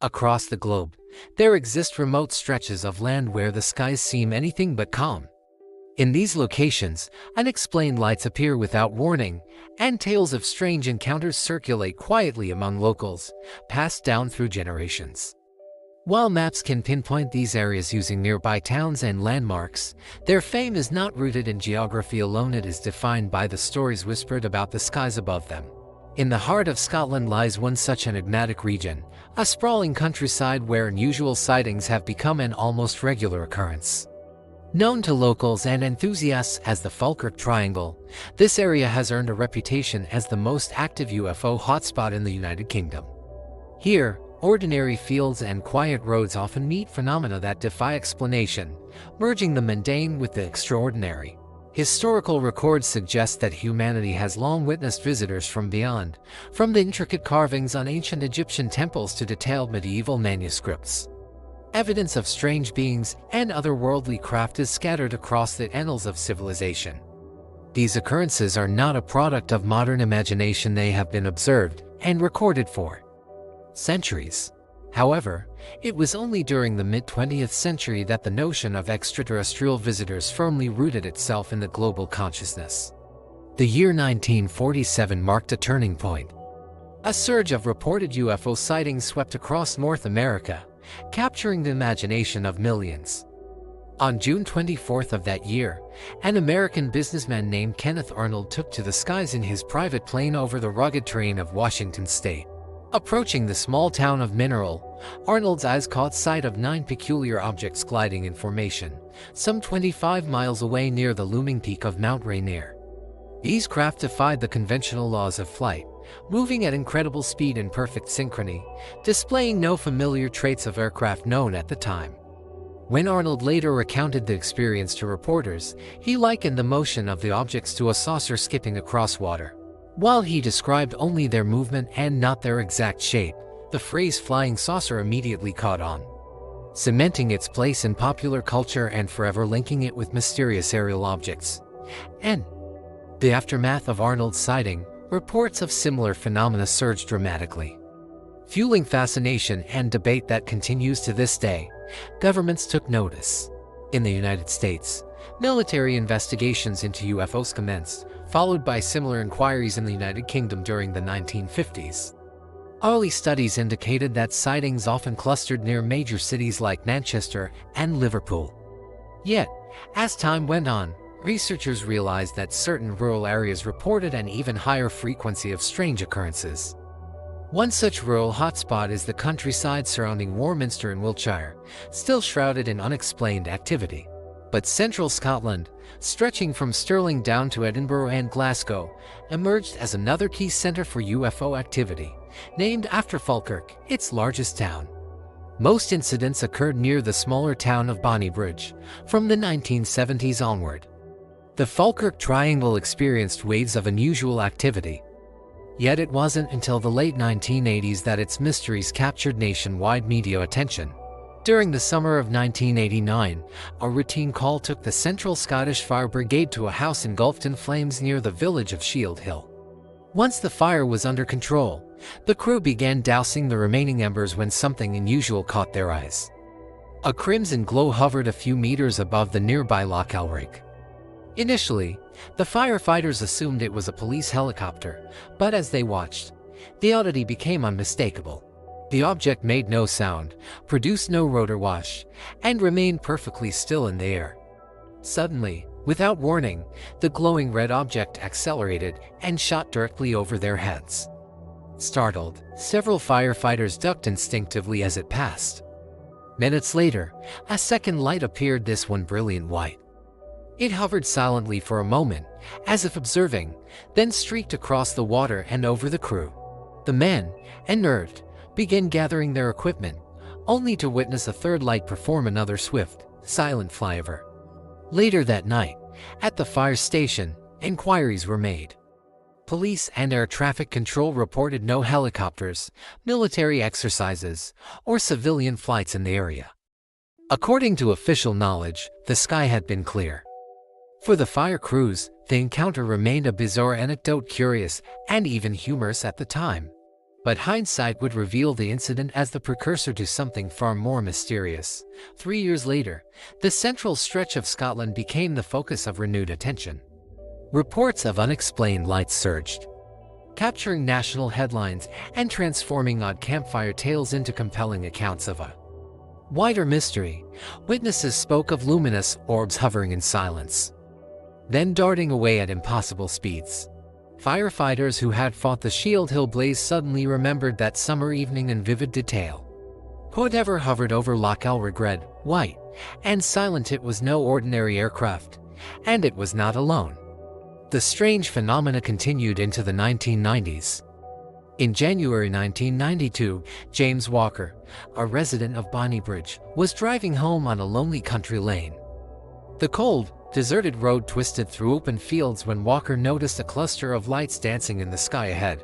Across the globe, there exist remote stretches of land where the skies seem anything but calm. In these locations, unexplained lights appear without warning, and tales of strange encounters circulate quietly among locals, passed down through generations. While maps can pinpoint these areas using nearby towns and landmarks, their fame is not rooted in geography alone. It is defined by the stories whispered about the skies above them. In the heart of Scotland lies one such enigmatic region, a sprawling countryside where unusual sightings have become an almost regular occurrence. Known to locals and enthusiasts as the Falkirk Triangle, this area has earned a reputation as the most active UFO hotspot in the United Kingdom. Here, ordinary fields and quiet roads often meet phenomena that defy explanation, merging the mundane with the extraordinary. Historical records suggest that humanity has long witnessed visitors from beyond, from the intricate carvings on ancient Egyptian temples to detailed medieval manuscripts. Evidence of strange beings and otherworldly craft is scattered across the annals of civilization. These occurrences are not a product of modern imagination. They have been observed and recorded for centuries. However, it was only during the mid-20th century that the notion of extraterrestrial visitors firmly rooted itself in the global consciousness. The year 1947 marked a turning point. A surge of reported UFO sightings swept across North America, capturing the imagination of millions. On June 24th of that year, an American businessman named Kenneth Arnold took to the skies in his private plane over the rugged terrain of Washington state. Approaching the small town of Mineral, Arnold's eyes caught sight of 9 peculiar objects gliding in formation, some 25 miles away near the looming peak of Mount Rainier. These craft defied the conventional laws of flight, moving at incredible speed in perfect synchrony, displaying no familiar traits of aircraft known at the time. When Arnold later recounted the experience to reporters, he likened the motion of the objects to a saucer skipping across water. While he described only their movement and not their exact shape, the phrase flying saucer immediately caught on, cementing its place in popular culture and forever linking it with mysterious aerial objects. In the aftermath of Arnold's sighting, reports of similar phenomena surged dramatically. Fueling fascination and debate that continues to this day, governments took notice. In the United States, military investigations into UFOs commenced, followed by similar inquiries in the United Kingdom during the 1950s. Early studies indicated that sightings often clustered near major cities like Manchester and Liverpool. Yet, as time went on, researchers realized that certain rural areas reported an even higher frequency of strange occurrences. One such rural hotspot is the countryside surrounding Warminster in Wiltshire, still shrouded in unexplained activity. But central Scotland, stretching from Stirling down to Edinburgh and Glasgow, emerged as another key center for UFO activity, named after Falkirk, its largest town. Most incidents occurred near the smaller town of Bonnybridge, from the 1970s onward. The Falkirk Triangle experienced waves of unusual activity. Yet it wasn't until the late 1980s that its mysteries captured nationwide media attention. During the summer of 1989, a routine call took the Central Scottish Fire Brigade to a house engulfed in flames near the village of Shield Hill. Once the fire was under control, the crew began dousing the remaining embers when something unusual caught their eyes. A crimson glow hovered a few meters above the nearby Loch Elrig. Initially, the firefighters assumed it was a police helicopter, but as they watched, the oddity became unmistakable. The object made no sound, produced no rotor wash, and remained perfectly still in the air. Suddenly, without warning, the glowing red object accelerated and shot directly over their heads. Startled, several firefighters ducked instinctively as it passed. Minutes later, a second light appeared, this one brilliant white. It hovered silently for a moment, as if observing, then streaked across the water and over the crew. The men, unnerved, began gathering their equipment, only to witness a third light perform another swift, silent flyover. Later that night, at the fire station, inquiries were made. Police and air traffic control reported no helicopters, military exercises, or civilian flights in the area. According to official knowledge, the sky had been clear. For the fire crews, the encounter remained a bizarre anecdote, curious and even humorous at the time. But hindsight would reveal the incident as the precursor to something far more mysterious. 3 years later, the central stretch of Scotland became the focus of renewed attention. Reports of unexplained lights surged, capturing national headlines and transforming odd campfire tales into compelling accounts of a wider mystery. Witnesses spoke of luminous orbs hovering in silence, then darting away at impossible speeds. Firefighters who had fought the Shield Hill blaze suddenly remembered that summer evening in vivid detail. Whatever hovered over Loch Elrig red, white, and silent, it was no ordinary aircraft, and it was not alone. The strange phenomena continued into the 1990s. In January 1992, James Walker, a resident of Bonnybridge, was driving home on a lonely country lane. The cold, deserted road twisted through open fields when Walker noticed a cluster of lights dancing in the sky ahead.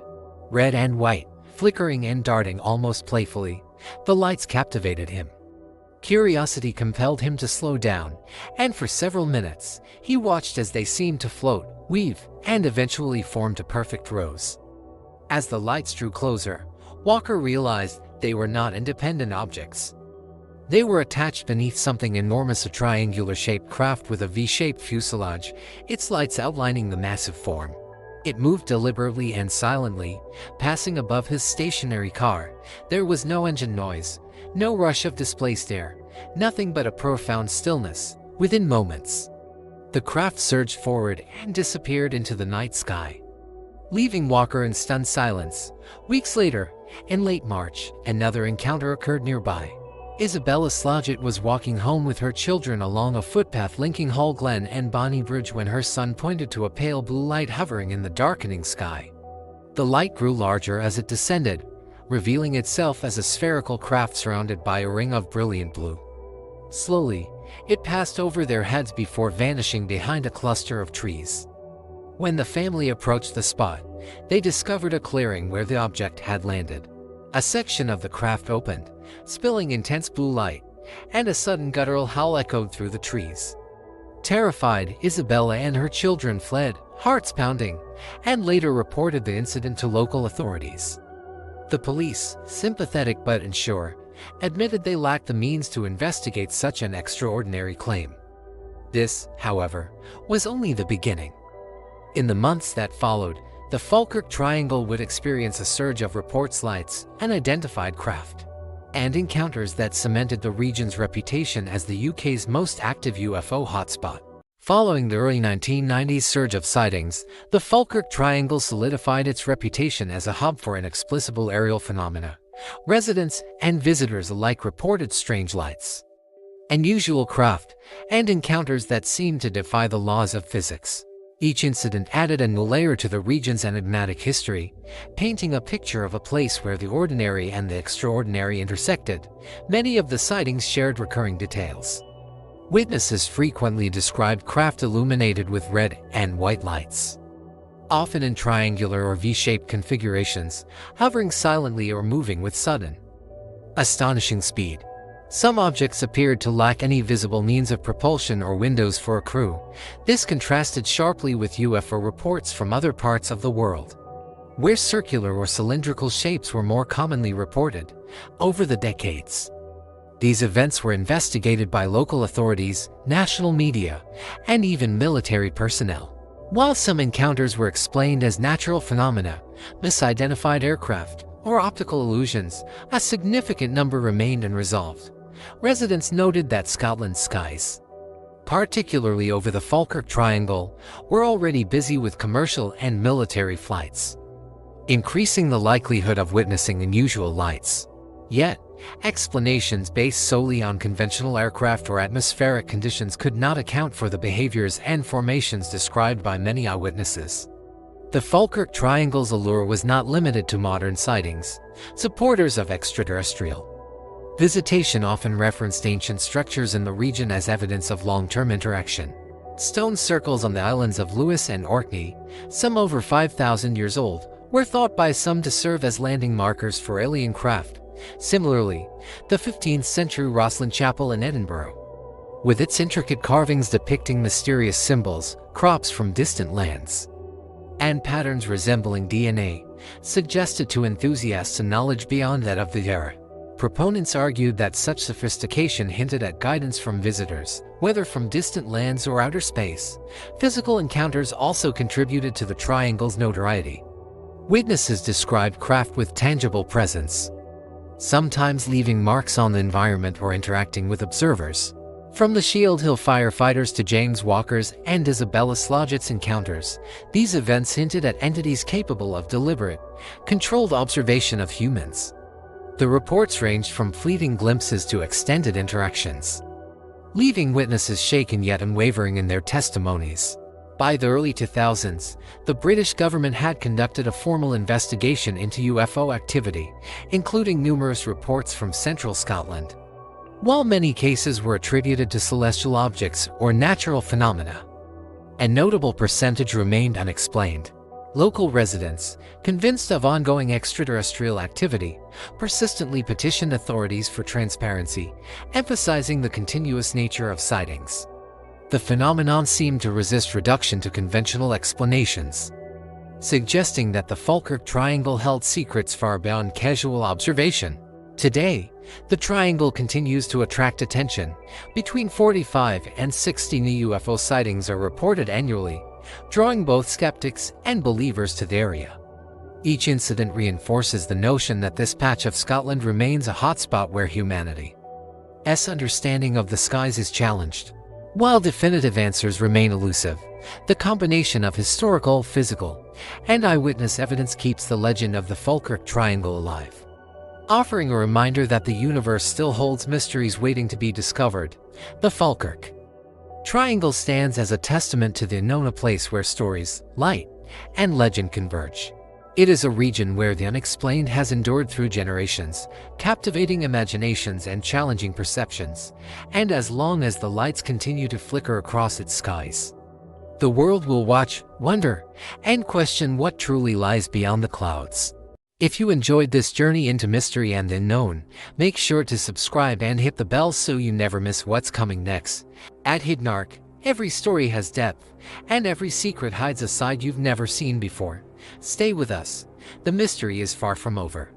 Red and white, flickering and darting almost playfully, the lights captivated him. Curiosity compelled him to slow down, and for several minutes, he watched as they seemed to float, weave, and eventually formed a perfect rose. As the lights drew closer, Walker realized they were not independent objects. They were attached beneath something enormous, a triangular-shaped craft with a V-shaped fuselage, its lights outlining the massive form. It moved deliberately and silently, passing above his stationary car. There was no engine noise, no rush of displaced air, nothing but a profound stillness. Within moments, the craft surged forward and disappeared into the night sky, leaving Walker in stunned silence. Weeks later, in late March, another encounter occurred nearby. Isabella Slodgett was walking home with her children along a footpath linking Hall Glen and Bonnybridge when her son pointed to a pale blue light hovering in the darkening sky. The light grew larger as it descended, revealing itself as a spherical craft surrounded by a ring of brilliant blue. Slowly, it passed over their heads before vanishing behind a cluster of trees. When the family approached the spot, they discovered a clearing where the object had landed. A section of the craft opened, spilling intense blue light, and a sudden guttural howl echoed through the trees. Terrified, Isabella and her children fled, hearts pounding, and later reported the incident to local authorities. The police, sympathetic but unsure, admitted they lacked the means to investigate such an extraordinary claim. This, however, was only the beginning. In the months that followed, the Falkirk Triangle would experience a surge of reports, lights, unidentified craft, and encounters that cemented the region's reputation as the UK's most active UFO hotspot. Following the early 1990s surge of sightings, the Falkirk Triangle solidified its reputation as a hub for inexplicable aerial phenomena. Residents and visitors alike reported strange lights, unusual craft, and encounters that seemed to defy the laws of physics. Each incident added a new layer to the region's enigmatic history, painting a picture of a place where the ordinary and the extraordinary intersected. Many of the sightings shared recurring details. Witnesses frequently described craft illuminated with red and white lights, often in triangular or V-shaped configurations, hovering silently or moving with sudden, astonishing speed. Some objects appeared to lack any visible means of propulsion or windows for a crew. This contrasted sharply with UFO reports from other parts of the world, where circular or cylindrical shapes were more commonly reported. Over the decades, these events were investigated by local authorities, national media, and even military personnel. While some encounters were explained as natural phenomena, misidentified aircraft, or optical illusions, a significant number remained unresolved. Residents noted that Scotland's skies, particularly over the Falkirk Triangle, were already busy with commercial and military flights, increasing the likelihood of witnessing unusual lights. Yet, explanations based solely on conventional aircraft or atmospheric conditions could not account for the behaviors and formations described by many eyewitnesses. The Falkirk Triangle's allure was not limited to modern sightings. Supporters of extraterrestrial visitation often referenced ancient structures in the region as evidence of long-term interaction. Stone circles on the islands of Lewis and Orkney, some over 5,000 years old, were thought by some to serve as landing markers for alien craft. Similarly, the 15th century Rosslyn Chapel in Edinburgh, with its intricate carvings depicting mysterious symbols, crops from distant lands, and patterns resembling DNA, suggested to enthusiasts a knowledge beyond that of the era. Proponents argued that such sophistication hinted at guidance from visitors, whether from distant lands or outer space. Physical encounters also contributed to the triangle's notoriety. Witnesses described craft with tangible presence, sometimes leaving marks on the environment or interacting with observers. From the Shield Hill firefighters to James Walker's and Isabella Sloget's encounters, these events hinted at entities capable of deliberate, controlled observation of humans. The reports ranged from fleeting glimpses to extended interactions, leaving witnesses shaken yet unwavering in their testimonies. By the early 2000s, the British government had conducted a formal investigation into UFO activity, including numerous reports from central Scotland. While many cases were attributed to celestial objects or natural phenomena, a notable percentage remained unexplained. Local residents, convinced of ongoing extraterrestrial activity, persistently petitioned authorities for transparency, emphasizing the continuous nature of sightings. The phenomenon seemed to resist reduction to conventional explanations, suggesting that the Falkirk Triangle held secrets far beyond casual observation. Today, the triangle continues to attract attention. Between 45 and 60 new UFO sightings are reported annually, drawing both skeptics and believers to the area. Each incident reinforces the notion that this patch of Scotland remains a hotspot where humanity's understanding of the skies is challenged. While definitive answers remain elusive, the combination of historical, physical, and eyewitness evidence keeps the legend of the Falkirk Triangle alive, offering a reminder that the universe still holds mysteries waiting to be discovered. The Falkirk Triangle stands as a testament to the unknown, a place where stories, light, and legend converge. It is a region where the unexplained has endured through generations, captivating imaginations and challenging perceptions. And as long as the lights continue to flicker across its skies, the world will watch, wonder, and question what truly lies beyond the clouds. If you enjoyed this journey into mystery and the unknown, make sure to subscribe and hit the bell so you never miss what's coming next. At Hidden Arc, every story has depth, and every secret hides a side you've never seen before. Stay with us. The mystery is far from over.